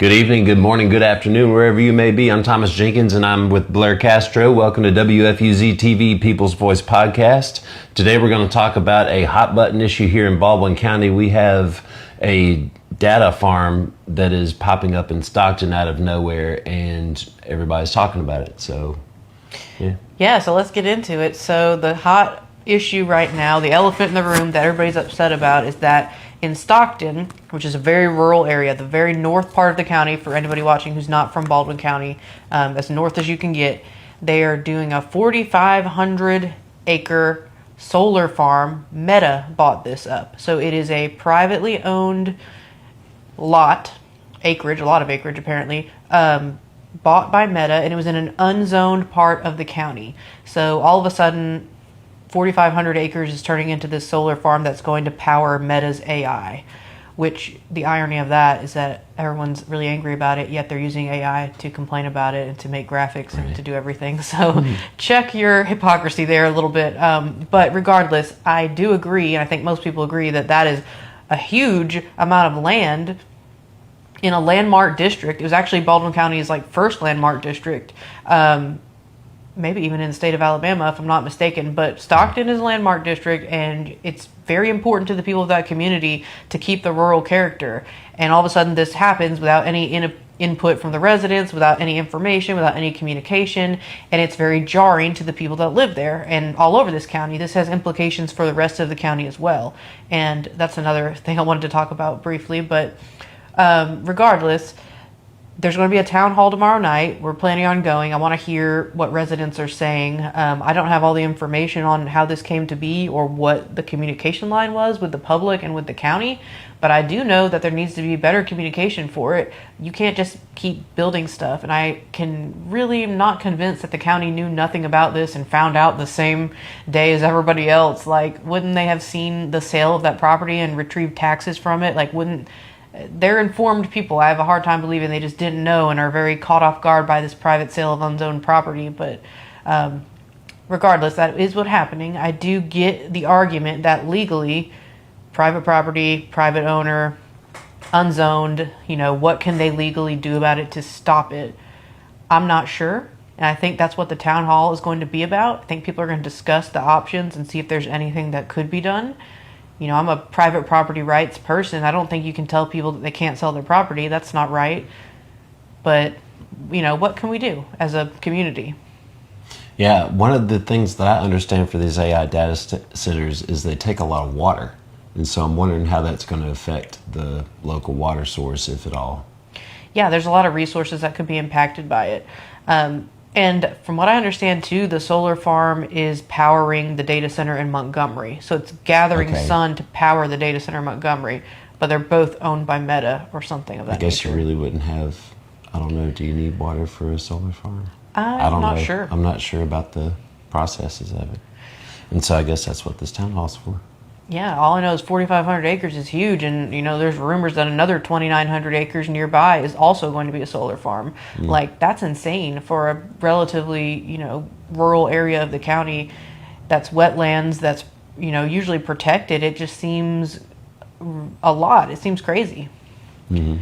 Good evening, good morning, good afternoon, wherever you may be. I'm Thomas Jenkins, and I'm with Blair Castro. Welcome to WFUZ-TV People's Voice Podcast. Today we're going to talk about a hot button issue here in Baldwin County. We have a data farm that is popping up in Stockton out of nowhere, and everybody's talking about it. So, so let's get into it. So the hot issue right now, the elephant in the room that everybody's upset about, is that in Stockton, which is a very rural area, the very north part of the county, for anybody watching who's not from Baldwin County, as north as you can get, they are doing a 4,500 acre solar farm. Meta bought this up. So it is a privately owned lot, acreage, a lot of acreage apparently, bought by Meta, and it was in an unzoned part of the county. So all of a sudden, 4,500 acres is turning into this solar farm that's going to power Meta's AI, which the irony of that is that everyone's really angry about it, yet they're using AI to complain about it and to make graphics and to do everything. So check your hypocrisy there a little bit. But regardless, I do agree, and I think most people agree, that that is a huge amount of land in a landmark district. It was actually Baldwin County's first landmark district. Maybe even in the state of Alabama, if I'm not mistaken. But Stockton is a landmark district, and it's very important to the people of that community to keep the rural character. And all of a sudden this happens without any input from the residents, without any information, without any communication, and it's very jarring to the people that live there and all over this county. This has implications for the rest of the county as well. And that's another thing I wanted to talk about briefly. But regardless, there's going to be a town hall tomorrow night. We're planning on going. I want to hear what residents are saying. I don't have all the information on how this came to be or what the communication line was with the public and with the county, but I do know that there needs to be better communication for it. You can't just keep building stuff, and I can really am not convinced that the county knew nothing about this and found out the same day as everybody else. Wouldn't they have seen the sale of that property and retrieved taxes from it? They're informed people. I have a hard time believing they just didn't know and are very caught off guard by this private sale of unzoned property. But regardless, that is what's happening. I do get the argument that legally, private property, private owner, unzoned, what can they legally do about it to stop it? I'm not sure. And I think that's what the town hall is going to be about. I think people are going to discuss the options and see if there's anything that could be done. I'm a private property rights person. I don't think you can tell people that they can't sell their property. That's not right. But, what can we do as a community? Yeah, one of the things that I understand for these AI data centers is they take a lot of water. And so I'm wondering how that's going to affect the local water source, if at all. Yeah, there's a lot of resources that could be impacted by it. And from what I understand, too, the solar farm is powering the data center in Montgomery. So it's gathering sun to power the data center in Montgomery. But they're both owned by Meta or something of that nature. I guess you really wouldn't have, I don't know, do you need water for a solar farm? I'm not sure. I'm not sure about the processes of it. And so I guess that's what this town hall's for. Yeah, all I know is 4,500 acres is huge, and there's rumors that another 2,900 acres nearby is also going to be a solar farm. That's insane for a relatively, rural area of the county that's wetlands, that's, usually protected. It just seems a lot. It seems crazy. Mm-hmm.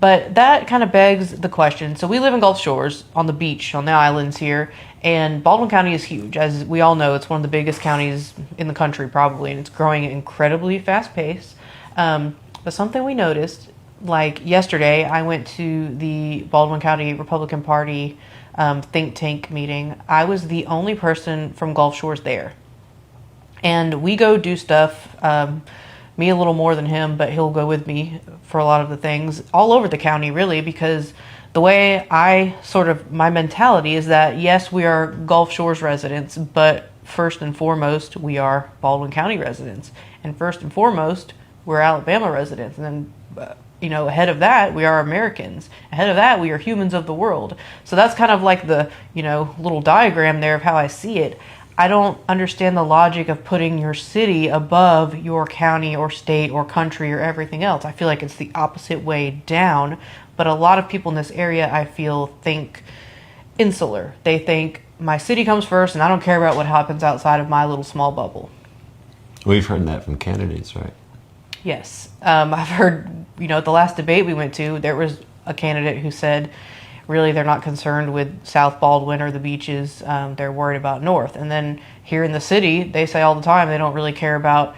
But that kind of begs the question. So we live in Gulf Shores on the beach, on the islands here, and Baldwin County is huge. As we all know, it's one of the biggest counties in the country probably, and it's growing at incredibly fast pace. But something we noticed, yesterday, I went to the Baldwin County Republican Party think tank meeting. I was the only person from Gulf Shores there. And we go do stuff, me a little more than him, but he'll go with me for a lot of the things all over the county, really, because the way my mentality is that, yes, we are Gulf Shores residents, but first and foremost, we are Baldwin County residents. And first and foremost, we're Alabama residents. And then, ahead of that, we are Americans. Ahead of that, we are humans of the world. So that's kind of like the, little diagram there of how I see it. I don't understand the logic of putting your city above your county or state or country or everything else. I feel like it's the opposite way down. But a lot of people in this area, I feel, think insular. They think my city comes first and I don't care about what happens outside of my little small bubble. We've heard that from candidates, right? Yes. I've heard, at the last debate we went to, there was a candidate who said really they're not concerned with South Baldwin or the beaches. They're worried about North. And then here in the city, they say all the time they don't really care about,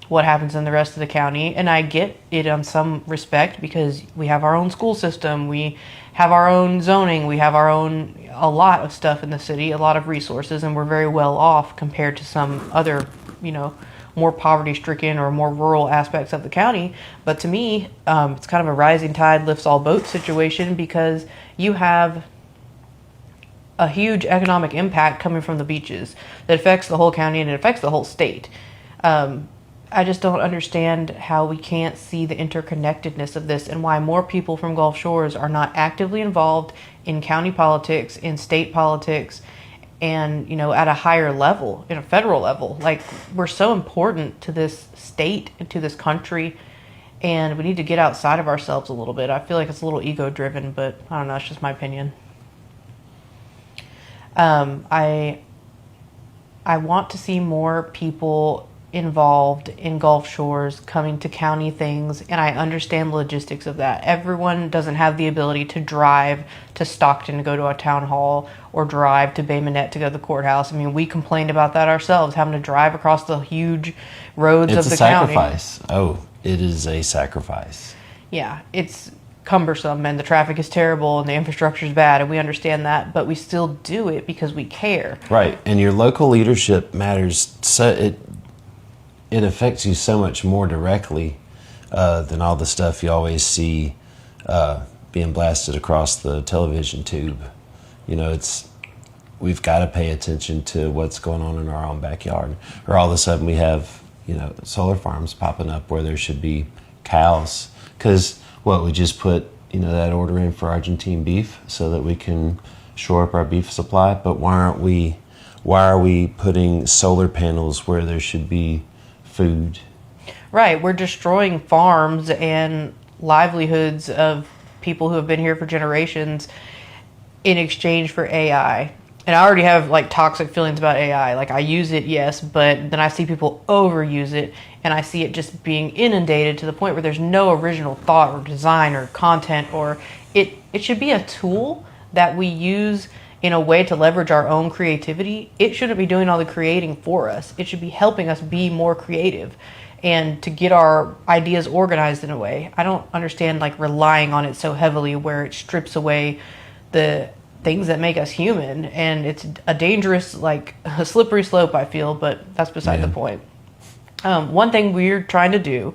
what happens in the rest of the county. And I get it on some respect because we have our own school system, we have our own zoning, we have a lot of stuff in the city, a lot of resources, and we're very well off compared to some other, more poverty-stricken or more rural aspects of the county. But to me, it's kind of a rising tide lifts all boats situation because you have a huge economic impact coming from the beaches that affects the whole county and it affects the whole state. I just don't understand how we can't see the interconnectedness of this and why more people from Gulf Shores are not actively involved in county politics, in state politics, and, at a higher level, in a federal level. Like, we're so important to this state and to this country, and we need to get outside of ourselves a little bit. I feel like it's a little ego-driven, but I don't know, it's just my opinion. I want to see more people involved in Gulf Shores coming to county things, and I understand the logistics of that. Everyone doesn't have the ability to drive to Stockton to go to a town hall or drive to Bay Minette to go to the courthouse. I mean, we complained about that ourselves, having to drive across the huge roads of the county. It's a sacrifice. Oh, it is a sacrifice. Yeah, it's cumbersome and the traffic is terrible and the infrastructure is bad, and we understand that, but we still do it because we care. Right, and your local leadership matters. So it affects you so much more directly than all the stuff you always see being blasted across the television tube. We've got to pay attention to what's going on in our own backyard. Or all of a sudden we have, solar farms popping up where there should be cows. Because we just put, that order in for Argentine beef so that we can shore up our beef supply. But why are we putting solar panels where there should be food? Right, we're destroying farms and livelihoods of people who have been here for generations in exchange for AI. And I already have toxic feelings about AI. I use it, yes, but then I see people overuse it and I see it just being inundated to the point where there's no original thought or design or content, or it should be a tool that we use in a way to leverage our own creativity. It shouldn't be doing all the creating for us. It should be helping us be more creative and to get our ideas organized in a way. I don't understand relying on it so heavily where it strips away the things that make us human, and it's a dangerous, a slippery slope, I feel, but that's beside the point. One thing we're trying to do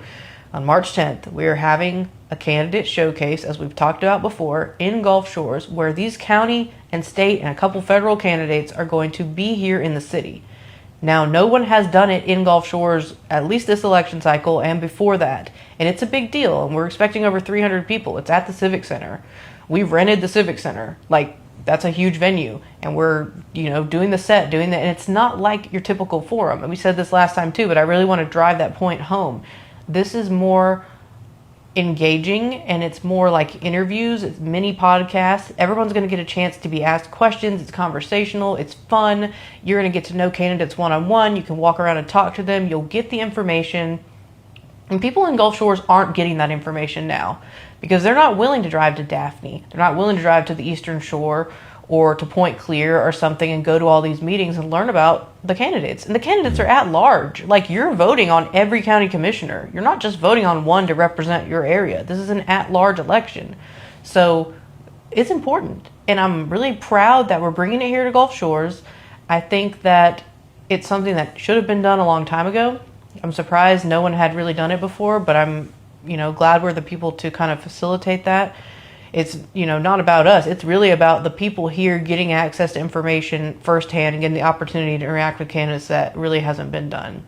on March 10th, we are having a candidate showcase, as we've talked about before, in Gulf Shores, where these county and state and a couple federal candidates are going to be here in the city. Now, no one has done it in Gulf Shores, at least this election cycle and before that, and it's a big deal, and we're expecting over 300 people. It's at the Civic Center. We rented the Civic Center. That's a huge venue, and we're, doing the set, and it's not like your typical forum. And we said this last time too, but I really want to drive that point home. This is more engaging, and it's more like interviews, it's mini podcasts. Everyone's going to get a chance to be asked questions. It's conversational, it's fun. You're going to get to know candidates one-on-one. You can walk around and talk to them. You'll get the information. And people in Gulf Shores aren't getting that information now because they're not willing to drive to Daphne. They're not willing to drive to the Eastern Shore or to Point Clear or something and go to all these meetings and learn about the candidates. And the candidates are at large. You're voting on every county commissioner. You're not just voting on one to represent your area. This is an at-large election. So it's important. And I'm really proud that we're bringing it here to Gulf Shores. I think that it's something that should have been done a long time ago. I'm surprised no one had really done it before, but I'm, glad we're the people to kind of facilitate that. It's, not about us. It's really about the people here getting access to information firsthand and getting the opportunity to interact with candidates that really hasn't been done.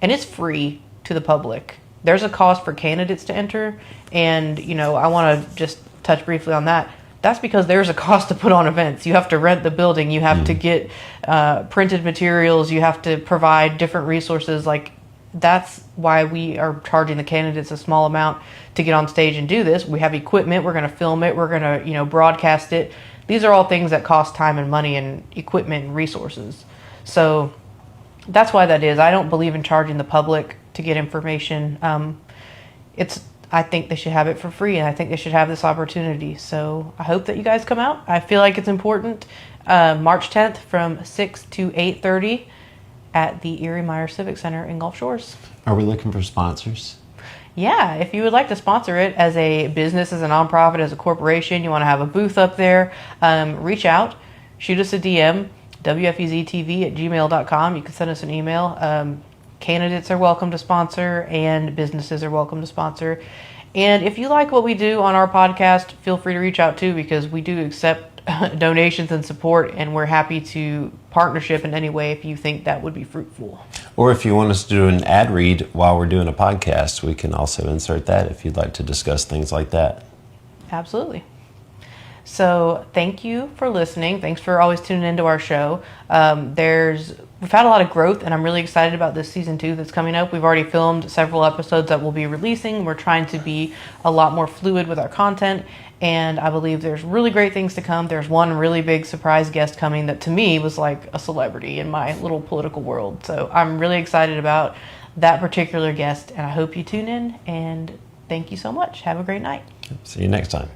And it's free to the public. There's a cost for candidates to enter, and, I want to just touch briefly on that. That's because there's a cost to put on events. You have to rent the building. You have to get printed materials. You have to provide different resources. That's why we are charging the candidates a small amount to get on stage and do this. We have equipment. We're going to film it. We're going to, broadcast it. These are all things that cost time and money and equipment and resources. So that's why that is. I don't believe in charging the public to get information. It's I think they should have it for free, and I think they should have this opportunity. So I hope that you guys come out. I feel like it's important. March 10th from 6 to 8:30 at the Erie Meyer Civic Center in Gulf Shores. Are we looking for sponsors? Yeah, if you would like to sponsor it as a business, as a nonprofit, as a corporation, you want to have a booth up there, reach out, shoot us a DM, WFUZ-TV@gmail.com. You can send us an email. Candidates are welcome to sponsor, and businesses are welcome to sponsor. And if you like what we do on our podcast, feel free to reach out too, because we do accept donations and support, and we're happy to partnership in any way if you think that would be fruitful. Or if you want us to do an ad read while we're doing a podcast, we can also insert that if you'd like to discuss things like that. Absolutely. So thank you for listening. Thanks for always tuning into our show. We've had a lot of growth, and I'm really excited about this season 2 that's coming up. We've already filmed several episodes that we'll be releasing. We're trying to be a lot more fluid with our content, and I believe there's really great things to come. There's one really big surprise guest coming that to me was like a celebrity in my little political world. So I'm really excited about that particular guest, and I hope you tune in, and thank you so much. Have a great night. See you next time.